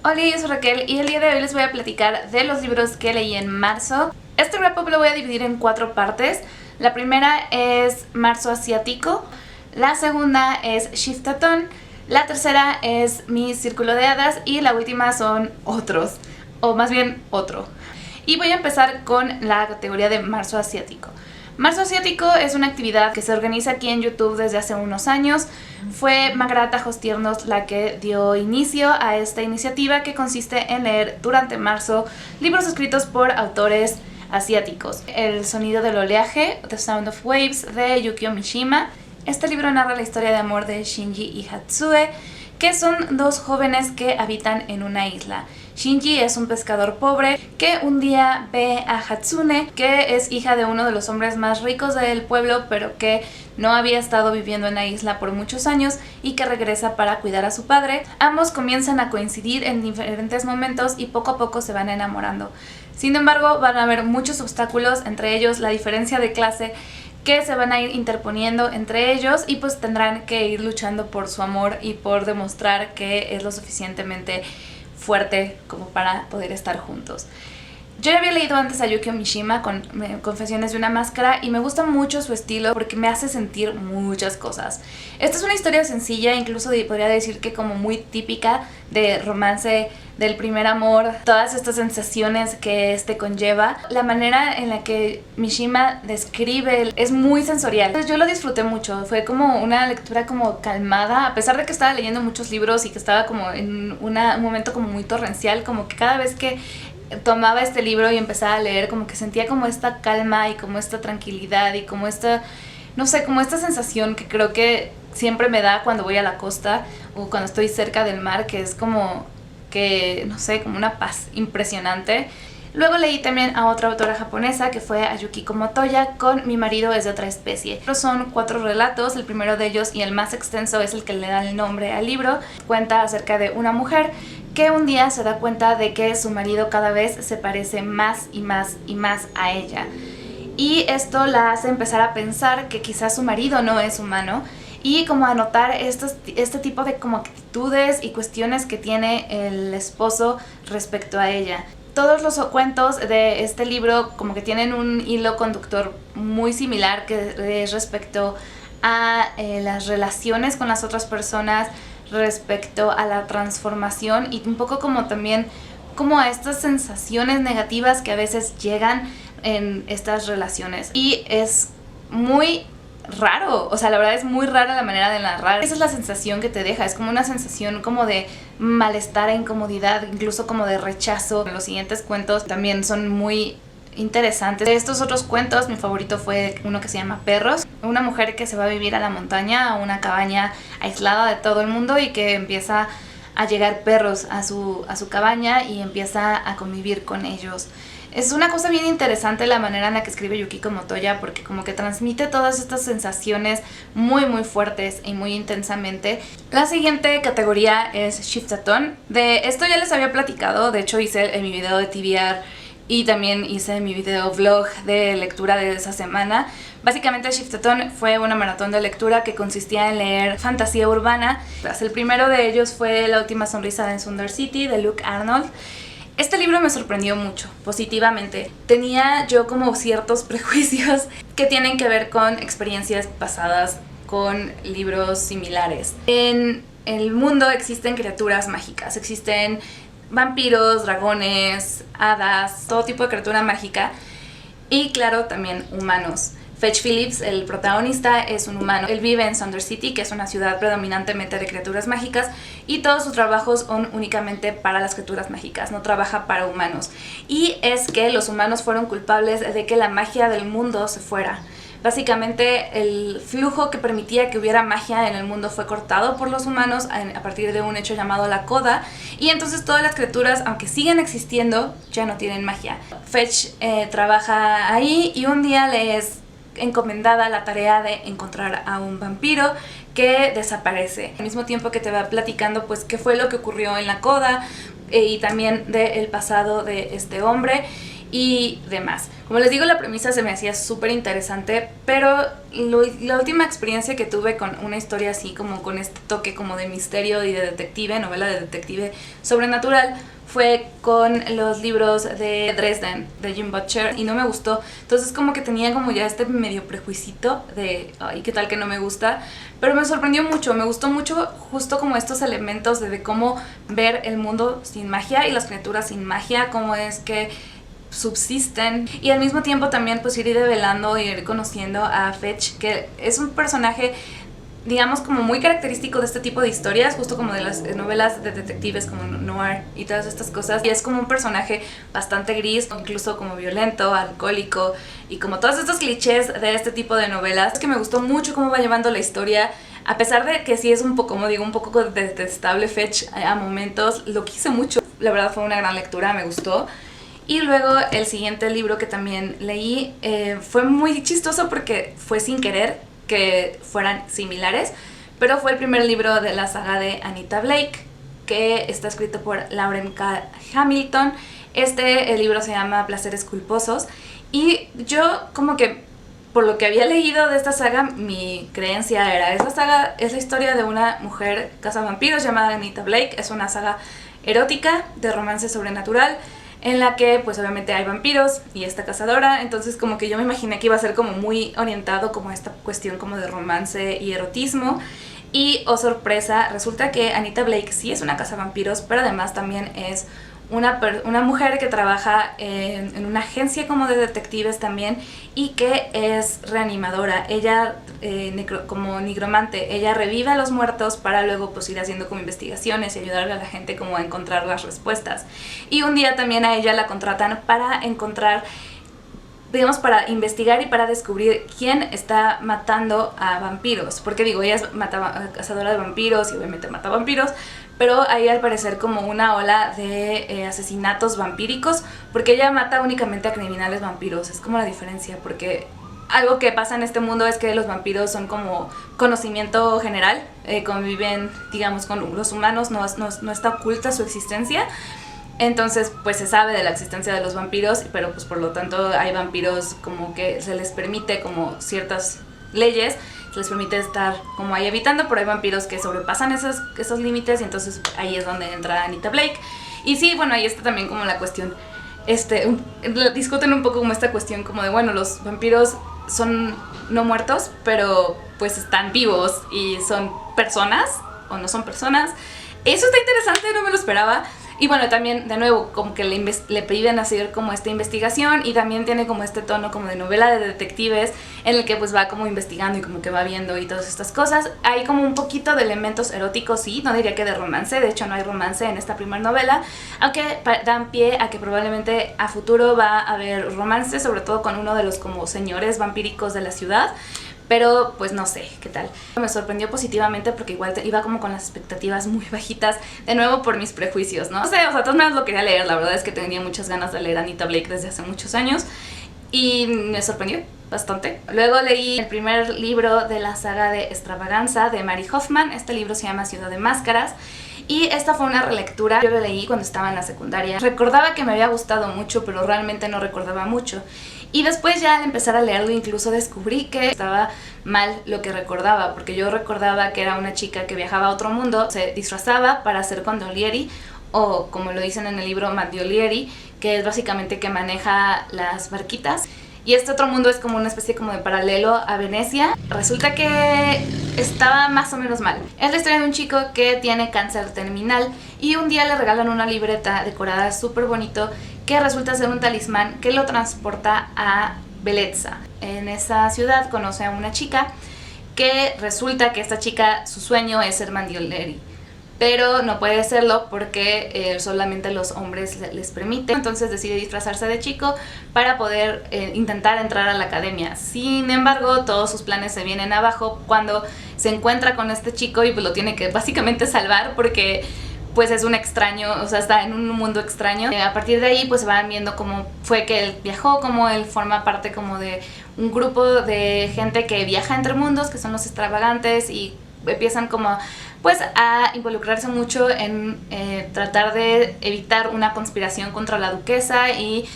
Hola, yo soy Raquel y el día de hoy les voy a platicar de los libros que leí en marzo. Este wrap-up lo voy a dividir en 4 partes. La primera es Marzo Asiático, la segunda es Shiftathon, la tercera es Mi Círculo de Hadas y la última son otros, o más bien otro. Y voy a empezar con la categoría de Marzo Asiático. Marzo Asiático es una actividad que se organiza aquí en YouTube desde hace unos años. Fue Magda Tajos-Tiernos la que dio inicio a esta iniciativa, que consiste en leer durante marzo libros escritos por autores asiáticos. El sonido del oleaje, The Sound of Waves, de Yukio Mishima. Este libro narra la historia de amor de Shinji y Hatsue, que son dos jóvenes que habitan en una isla. Shinji es un pescador pobre que un día ve a Hatsune, que es hija de uno de los hombres más ricos del pueblo, pero que no había estado viviendo en la isla por muchos años y que regresa para cuidar a su padre. Ambos comienzan a coincidir en diferentes momentos y poco a poco se van enamorando. Sin embargo, van a haber muchos obstáculos, entre ellos la diferencia de clase, que se van a ir interponiendo entre ellos, y pues tendrán que ir luchando por su amor y por demostrar que es lo suficientemente fuerte como para poder estar juntos. Yo ya había leído antes a Yukio Mishima con Confesiones de una máscara y me gusta mucho su estilo porque me hace sentir muchas cosas. Esta es una historia sencilla, incluso podría decir que como muy típica de romance del primer amor, todas estas sensaciones que este conlleva. La manera en la que Mishima describe es muy sensorial. Entonces yo lo disfruté mucho, fue como una lectura como calmada, a pesar de que estaba leyendo muchos libros y que estaba como en un momento como muy torrencial, como que cada vez que tomaba este libro y empezaba a leer, como que sentía como esta calma y como esta tranquilidad y como esta, no sé, como esta sensación que creo que siempre me da cuando voy a la costa o cuando estoy cerca del mar, que es como que, no sé, como una paz impresionante. Luego leí también a otra autora japonesa, que fue a Yukiko Motoya, con Mi marido es de otra especie. Son 4 relatos, el primero de ellos y el más extenso es el que le da el nombre al libro. Cuenta acerca de una mujer que un día se da cuenta de que su marido cada vez se parece más y más y más a ella. Y esto la hace empezar a pensar que quizás su marido no es humano, y como a notar este tipo de como actitudes y cuestiones que tiene el esposo respecto a ella. Todos los cuentos de este libro como que tienen un hilo conductor muy similar, que es respecto a las relaciones con las otras personas, respecto a la transformación y un poco como también como a estas sensaciones negativas que a veces llegan en estas relaciones. Y es muy raro, o sea, la verdad es muy rara la manera de narrar. Esa es la sensación que te deja, es como una sensación como de malestar e incomodidad, incluso como de rechazo. Los siguientes cuentos también son muy interesantes. De estos otros cuentos, mi favorito fue uno que se llama Perros. Una mujer que se va a vivir a la montaña, a una cabaña aislada de todo el mundo, y que empieza a llegar perros a su cabaña y empieza a convivir con ellos. Es una cosa bien interesante la manera en la que escribe Yukiko Motoya, porque como que transmite todas estas sensaciones muy muy fuertes y muy intensamente. La siguiente categoría es Shiftathon. De esto ya les había platicado, de hecho hice mi video de TBR y también hice mi video vlog de lectura de esa semana. Básicamente Shiftathon fue una maratón de lectura que consistía en leer fantasía urbana. El primero de ellos fue La última sonrisa en Sundar City, de Luke Arnold. Este libro me sorprendió mucho, positivamente. Tenía yo como ciertos prejuicios que tienen que ver con experiencias pasadas con libros similares. En el mundo existen criaturas mágicas, existen vampiros, dragones, hadas, todo tipo de criatura mágica, y claro, también humanos. Fetch Phillips, el protagonista, es un humano. Él vive en Sundar City, que es una ciudad predominantemente de criaturas mágicas, y todos sus trabajos son únicamente para las criaturas mágicas, no trabaja para humanos. Y es que los humanos fueron culpables de que la magia del mundo se fuera. Básicamente el flujo que permitía que hubiera magia en el mundo fue cortado por los humanos a partir de un hecho llamado la coda, y entonces todas las criaturas, aunque siguen existiendo, ya no tienen magia. Fetch trabaja ahí y un día le es encomendada la tarea de encontrar a un vampiro que desaparece. Al mismo tiempo que te va platicando pues qué fue lo que ocurrió en la coda y también del pasado de este hombre. y demás. Como les digo, la premisa se me hacía súper interesante, pero la última experiencia que tuve con una historia así, como con este toque como de misterio y de detective, novela de detective sobrenatural, fue con los libros de Dresden, de Jim Butcher, y no me gustó. Entonces como que tenía como ya este medio prejuicito de, ay, qué tal que no me gusta, pero me sorprendió mucho, me gustó mucho justo como estos elementos de cómo ver el mundo sin magia y las criaturas sin magia, cómo es que subsisten, y al mismo tiempo también pues ir develando y ir conociendo a Fetch, que es un personaje digamos como muy característico de este tipo de historias, justo como de las novelas de detectives como noir y todas estas cosas, y es como un personaje bastante gris, incluso como violento, alcohólico y como todos estos clichés de este tipo de novelas. Es que me gustó mucho cómo va llevando la historia, a pesar de que sí es un poco, como digo, un poco detestable Fetch a momentos, lo quise mucho, la verdad fue una gran lectura, me gustó. Y luego el siguiente libro que también leí fue muy chistoso porque fue sin querer que fueran similares, pero fue el primer libro de la saga de Anita Blake, que está escrito por Lauren K. Hamilton. El libro se llama Placeres culposos, y yo como que por lo que había leído de esta saga, mi creencia era, esta saga es la historia de una mujer cazavampiros llamada Anita Blake, es una saga erótica de romance sobrenatural, en la que pues obviamente hay vampiros y esta cazadora, entonces como que yo me imaginé que iba a ser como muy orientado como a esta cuestión como de romance y erotismo, y oh sorpresa, resulta que Anita Blake sí es una cazavampiros, pero además también es una mujer que trabaja en una agencia como de detectives también, y que es reanimadora. Ella, como nigromante, ella revive a los muertos para luego pues ir haciendo como investigaciones y ayudarle a la gente como a encontrar las respuestas. Y un día también a ella la contratan para encontrar, digamos, para investigar y para descubrir quién está matando a vampiros, porque digo, ella es cazadora de vampiros y obviamente mata vampiros, pero hay al parecer como una ola de asesinatos vampíricos, porque ella mata únicamente a criminales vampiros. Es como la diferencia, porque algo que pasa en este mundo es que los vampiros son como conocimiento general, conviven, digamos, con los humanos, no está oculta su existencia. Entonces pues se sabe de la existencia de los vampiros, pero pues por lo tanto hay vampiros como que se les permite como ciertas leyes, se les permite estar como ahí evitando, pero hay vampiros que sobrepasan esos límites, y entonces ahí es donde entra Anita Blake. Y sí, bueno, ahí está también como la cuestión, discuten un poco como esta cuestión como de, bueno, los vampiros son no muertos, pero pues están vivos y son personas o no son personas. Eso está interesante, no me lo esperaba. Y bueno, también de nuevo como que le piden hacer como esta investigación, y también tiene como este tono como de novela de detectives en el que pues va como investigando y como que va viendo y todas estas cosas. Hay como un poquito de elementos eróticos, sí, no diría que de romance, de hecho no hay romance en esta primera novela, aunque dan pie a que probablemente a futuro va a haber romance, sobre todo con uno de los como señores vampíricos de la ciudad. Pero pues no sé qué tal. Me sorprendió positivamente porque igual iba como con las expectativas muy bajitas, de nuevo por mis prejuicios, ¿no? O sea, de todas maneras lo quería leer, la verdad es que tenía muchas ganas de leer a Anita Blake desde hace muchos años, y me sorprendió bastante. Luego leí el primer libro de la saga de Extravaganza de Mary Hoffman. Este libro se llama Ciudad de Máscaras, y esta fue una relectura. Yo lo leí cuando estaba en la secundaria. Recordaba que me había gustado mucho, pero realmente no recordaba mucho. Y después ya al empezar a leerlo incluso descubrí que estaba mal lo que recordaba, porque yo recordaba que era una chica que viajaba a otro mundo, se disfrazaba para ser condolieri, o como lo dicen en el libro, Mandiolieri, que es básicamente que maneja las barquitas. Y este otro mundo es como una especie como de paralelo a Venecia. Resulta que estaba más o menos mal. Es la historia de un chico que tiene cáncer terminal, y un día le regalan una libreta decorada súper bonito que resulta ser un talismán que lo transporta a Velezza. En esa ciudad conoce a una chica que resulta que esta chica, su sueño es ser Mandiolieri, pero no puede serlo porque solamente los hombres les permiten. Entonces decide disfrazarse de chico para poder intentar entrar a la academia. Sin embargo, todos sus planes se vienen abajo cuando se encuentra con este chico y pues lo tiene que básicamente salvar, porque pues es un extraño, o sea, está en un mundo extraño. A partir de ahí pues se van viendo cómo fue que él viajó, cómo él forma parte como de un grupo de gente que viaja entre mundos, que son los extravagantes, y empiezan como pues a involucrarse mucho en tratar de evitar una conspiración contra la duquesa, y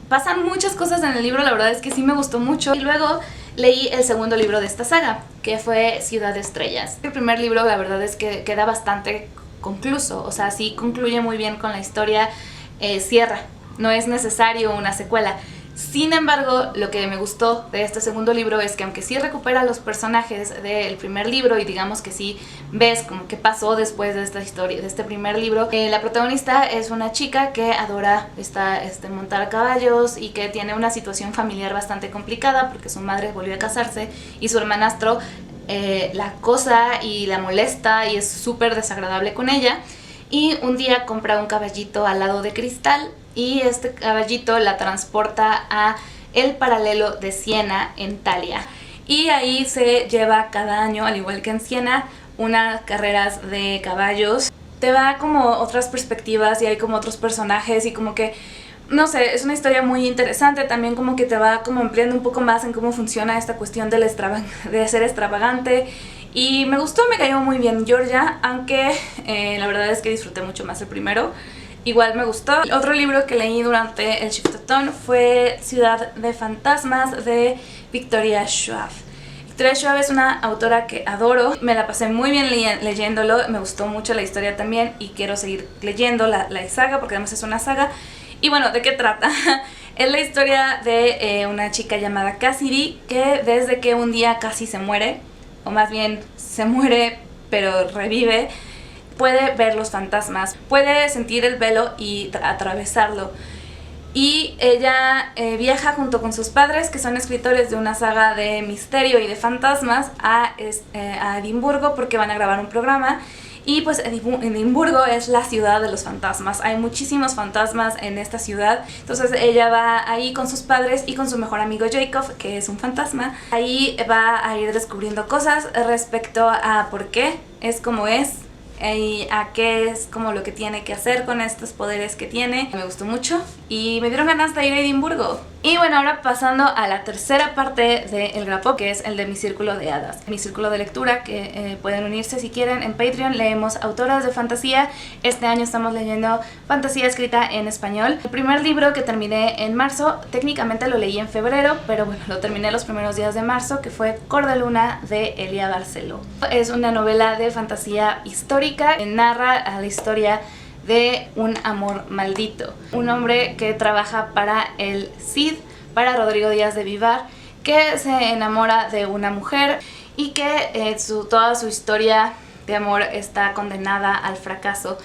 Pasan muchas cosas en el libro, la verdad es que sí me gustó mucho. Y luego leí el segundo libro de esta saga, que fue Ciudad de Estrellas. El primer libro, la verdad es que queda bastante concluso, o sea, sí concluye muy bien con la historia, cierra, no es necesario una secuela. Sin embargo, lo que me gustó de este segundo libro es que aunque sí recupera los personajes del primer libro y digamos que sí ves como qué pasó después de esta historia, de este primer libro, la protagonista es una chica que adora montar caballos y que tiene una situación familiar bastante complicada porque su madre volvió a casarse y su hermanastro la acosa y la molesta y es súper desagradable con ella. Y un día compra un caballito alado de cristal y este caballito la transporta a el paralelo de Siena en Italia. Y ahí se lleva cada año, al igual que en Siena, unas carreras de caballos. Te da como otras perspectivas y hay como otros personajes y como que, no sé, es una historia muy interesante. También como que te va como ampliando un poco más en cómo funciona esta cuestión de ser extravagante. Y me gustó, me cayó muy bien Georgia, aunque la verdad es que disfruté mucho más el primero. Igual me gustó. El otro libro que leí durante el Shiftatón fue Ciudad de Fantasmas de Victoria Schwab. Victoria Schwab es una autora que adoro, me la pasé muy bien leyéndolo, me gustó mucho la historia también y quiero seguir leyendo la saga porque además es una saga. Y bueno, ¿de qué trata? Es la historia de una chica llamada Cassidy que desde que un día casi se muere, o más bien se muere pero revive, puede ver los fantasmas, puede sentir el velo y atravesarlo. Y ella viaja junto con sus padres, que son escritores de una saga de misterio y de fantasmas, a Edimburgo porque van a grabar un programa. Y pues Edimburgo es la ciudad de los fantasmas, hay muchísimos fantasmas en esta ciudad. Entonces ella va ahí con sus padres y con su mejor amigo Jacob, que es un fantasma. Ahí va a ir descubriendo cosas respecto a por qué es como es y a qué es como lo que tiene que hacer con estos poderes que tiene. Me gustó mucho y me dieron ganas de ir a Edimburgo. Y bueno, ahora pasando a la tercera parte del Grapop, que es el de mi círculo de hadas, mi círculo de lectura, que pueden unirse si quieren. En Patreon leemos autoras de fantasía. Este año estamos leyendo fantasía escrita en español. El primer libro que terminé en marzo, técnicamente lo leí en febrero, pero bueno, lo terminé los primeros días de marzo, que fue Cordeluna de Elia Barceló. Es una novela de fantasía histórica, narra la historia de un amor maldito. Un hombre que trabaja para el Cid, para Rodrigo Díaz de Vivar, que se enamora de una mujer y que toda su historia de amor está condenada al fracaso.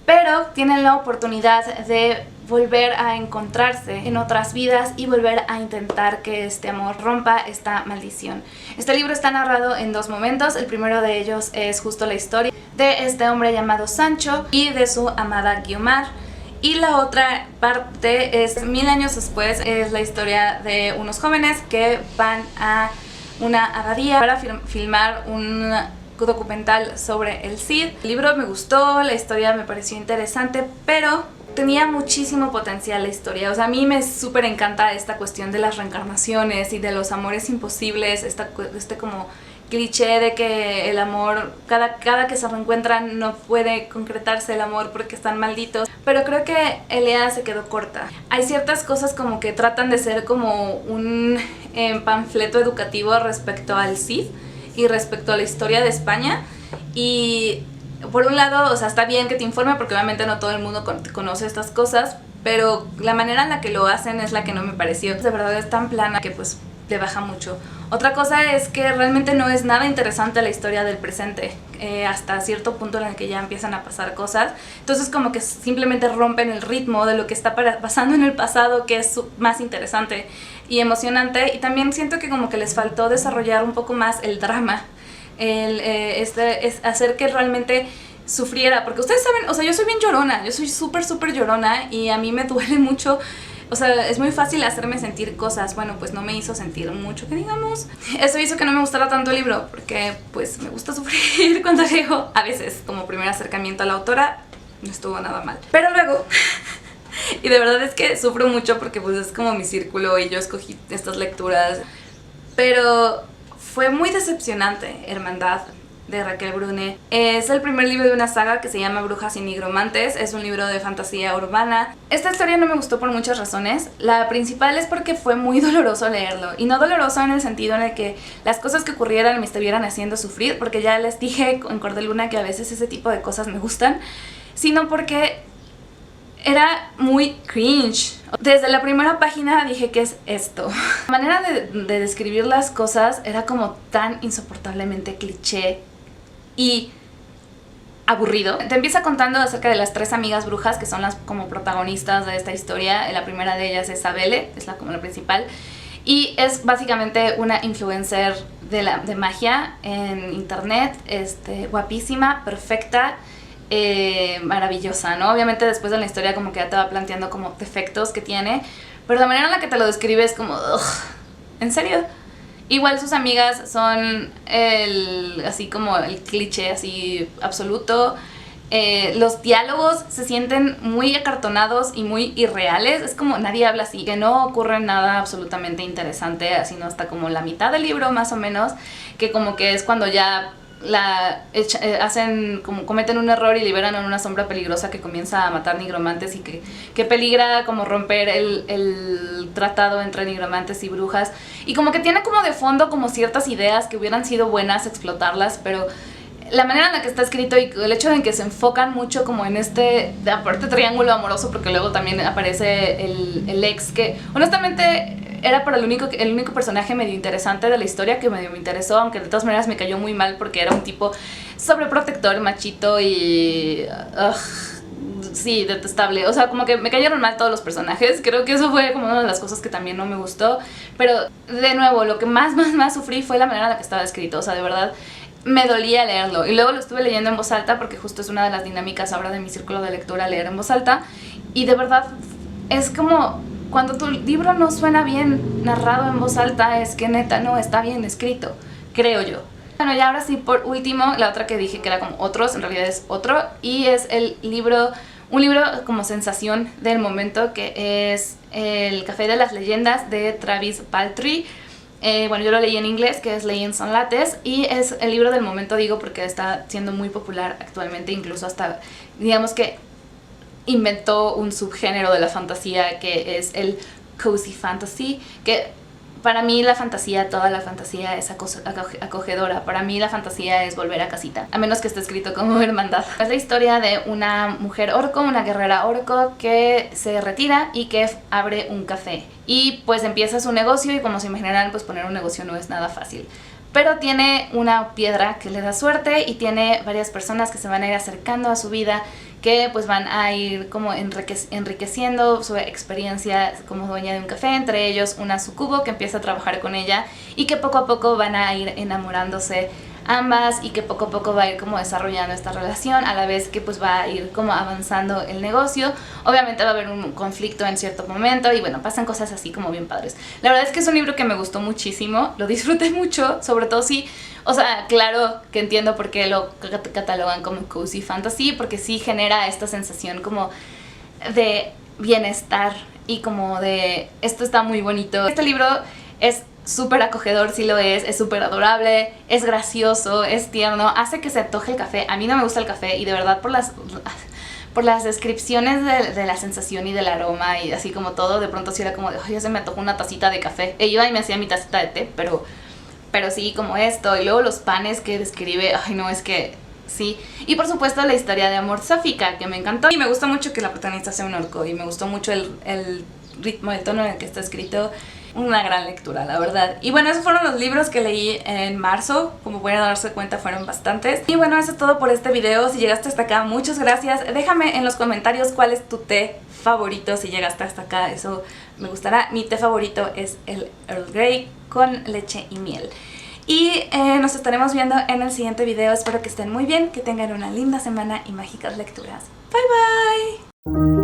Pero tienen la oportunidad de volver a encontrarse en otras vidas y volver a intentar que este amor rompa esta maldición. Este libro está narrado en dos momentos. El primero de ellos es justo la historia de este hombre llamado Sancho y de su amada Guiomar. Y la otra parte es 1000 años después, es la historia de unos jóvenes que van a una abadía para filmar un documental sobre el Cid. El libro me gustó, la historia me pareció interesante, pero tenía muchísimo potencial la historia. O sea, a mí me súper encanta esta cuestión de las reencarnaciones y de los amores imposibles, este como cliché de que el amor, cada que se reencuentran no puede concretarse el amor porque están malditos. Pero creo que Elia se quedó corta. Hay ciertas cosas como que tratan de ser como un panfleto educativo respecto al Cid y respecto a la historia de España. Y por un lado, o sea, está bien que te informe porque obviamente no todo el mundo conoce estas cosas, pero la manera en la que lo hacen es la que no me pareció. De verdad es tan plana que pues te baja mucho. Otra cosa es que realmente no es nada interesante la historia del presente, hasta cierto punto en el que ya empiezan a pasar cosas. Entonces como que simplemente rompen el ritmo de lo que está pasando en el pasado, que es más interesante y emocionante. Y también siento que como que les faltó desarrollar un poco más el drama, hacer que realmente sufriera, porque ustedes saben, o sea, yo soy bien llorona, yo soy súper llorona y a mí me duele mucho. O sea, es muy fácil hacerme sentir cosas. Bueno, pues no me hizo sentir mucho, que digamos. Eso hizo que no me gustara tanto el libro, porque pues me gusta sufrir cuando leo. A veces, como primer acercamiento a la autora, no estuvo nada mal. Pero luego, y de verdad es que sufro mucho porque pues es como mi círculo y yo escogí estas lecturas. Pero fue muy decepcionante Hermandad. de Raquel Brune. Es el primer libro de una saga que se llama Brujas y Nigromantes. Es un libro de fantasía urbana. Esta historia no me gustó por muchas razones. La principal es porque fue muy doloroso leerlo. Y no doloroso en el sentido en el que las cosas que ocurrieran me estuvieran haciendo sufrir, porque ya les dije en Cordeluna que a veces ese tipo de cosas me gustan, sino porque era muy cringe. Desde la primera página dije, ¿qué es esto? La manera de describir las cosas era como tan insoportablemente cliché y aburrido. Te empieza contando acerca de las 3 amigas brujas que son las como protagonistas de esta historia. La primera de ellas es Abele, es como la principal, y es básicamente una influencer de magia en internet, guapísima, perfecta, maravillosa, ¿no? Obviamente después de la historia como que ya te va planteando como defectos que tiene, pero la manera en la que te lo describe es como, ugh, ¿en serio? Igual sus amigas son así como el cliché así absoluto. Los diálogos se sienten muy acartonados y muy irreales. Es como nadie habla así, que no ocurre nada absolutamente interesante, así no, hasta como la mitad del libro más o menos, que como que es cuando ya cometen un error y liberan a una sombra peligrosa que comienza a matar nigromantes y que peligra como romper el tratado entre nigromantes y brujas, y como que tiene como de fondo como ciertas ideas que hubieran sido buenas explotarlas, pero la manera en la que está escrito y el hecho de que se enfocan mucho como en aparte triángulo amoroso, porque luego también aparece el ex, que honestamente era para el único personaje medio interesante de la historia, que medio me interesó, aunque de todas maneras me cayó muy mal porque era un tipo sobreprotector, machito y sí, detestable. O sea, como que me cayeron mal todos los personajes. Creo que eso fue como una de las cosas que también no me gustó. Pero de nuevo, lo que más sufrí fue la manera en la que estaba escrito. O sea, de verdad me dolía leerlo. Y luego lo estuve leyendo en voz alta porque justo es una de las dinámicas ahora de mi círculo de lectura, leer en voz alta. Y de verdad es como cuando tu libro no suena bien narrado en voz alta, es que neta no está bien escrito, creo yo. Bueno, y ahora sí, por último, la otra que dije que era como otros, en realidad es otro, y es un libro como sensación del momento, que es El Café de las Leyendas de Travis Paltry. Bueno, yo lo leí en inglés, que es Legends on Lattes, y es el libro del momento, digo, porque está siendo muy popular actualmente, incluso hasta, digamos que inventó un subgénero de la fantasía que es el cozy fantasy, que para mí la fantasía, toda la fantasía es acogedora. Para mí la fantasía es volver a casita, a menos que esté escrito como hermandad. Es la historia de una mujer orco, una guerrera orco, que se retira y que abre un café. Y pues empieza su negocio, y como se imaginarán, pues poner un negocio no es nada fácil. Pero tiene una piedra que le da suerte, y tiene varias personas que se van a ir acercando a su vida, que pues van a ir como enriqueciendo su experiencia como dueña de un café, entre ellos una sucubo que empieza a trabajar con ella, y que poco a poco van a ir enamorándose ambas, y que poco a poco va a ir como desarrollando esta relación, a la vez que pues va a ir como avanzando el negocio. Obviamente va a haber un conflicto en cierto momento, y bueno, pasan cosas así como bien padres. La verdad es que es un libro que me gustó muchísimo, lo disfruté mucho, sobre todo si, o sea, claro que entiendo por qué lo catalogan como cozy fantasy, porque sí genera esta sensación como de bienestar y como de esto está muy bonito. Este libro es súper acogedor, sí lo es súper adorable, es gracioso, es tierno, hace que se antoje el café. A mí no me gusta el café, y de verdad por las descripciones de la sensación y del aroma y así como todo, de pronto sí era como de, ya se me antojó una tacita de café. E iba y me hacía mi tacita de té, pero sí, como esto. Y luego los panes que describe, ay no, es que sí. Y por supuesto la historia de amor sáfica, que me encantó. Y me gusta mucho que la protagonista sea un orco, y me gustó mucho el ritmo, el tono en el que está escrito. Una gran lectura, la verdad. Y bueno, esos fueron los libros que leí en marzo. Como pueden darse cuenta, fueron bastantes. Y bueno, eso es todo por este video. Si llegaste hasta acá, muchas gracias. Déjame en los comentarios cuál es tu té favorito. Si llegaste hasta acá, eso me gustará. Mi té favorito es el Earl Grey con leche y miel. Y nos estaremos viendo en el siguiente video. Espero que estén muy bien, que tengan una linda semana y mágicas lecturas. Bye bye.